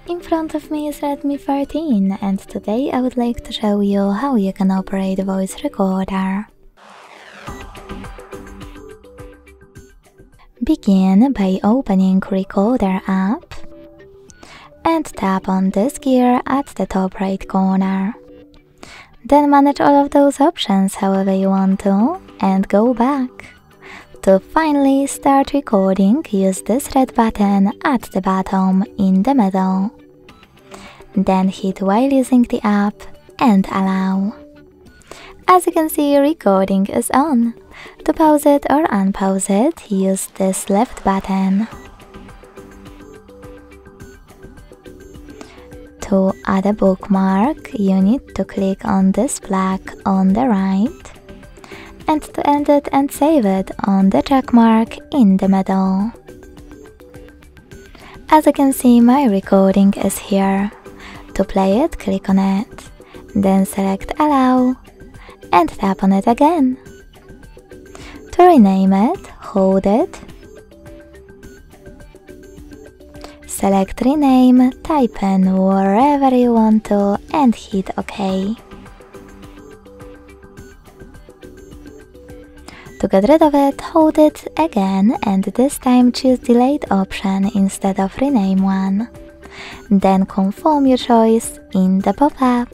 In front of me is Redmi 13 and today I would like to show you how you can operate a voice recorder. Begin by opening Recorder app and tap on this gear at the top right corner. Then manage all of those options however you want to and go back. To finally start recording, use this red button at the bottom in the middle. Then hit while using the app and allow. As you can see, recording is on. To pause it or unpause it, use this left button. To add a bookmark, you need to click on this flag on the right. And to end it and save it on the check mark in the middle. As you can see, my recording is here. To play it, click on it, then select Allow and tap on it again. To rename it, hold it, select Rename, type in wherever you want to and hit OK. To get rid of it, hold it again and this time choose Delete option instead of Rename one. Then confirm your choice in the pop-up.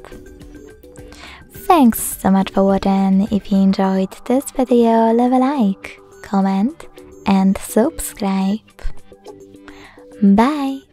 Thanks so much for watching. If you enjoyed this video, leave a like, comment and subscribe. Bye!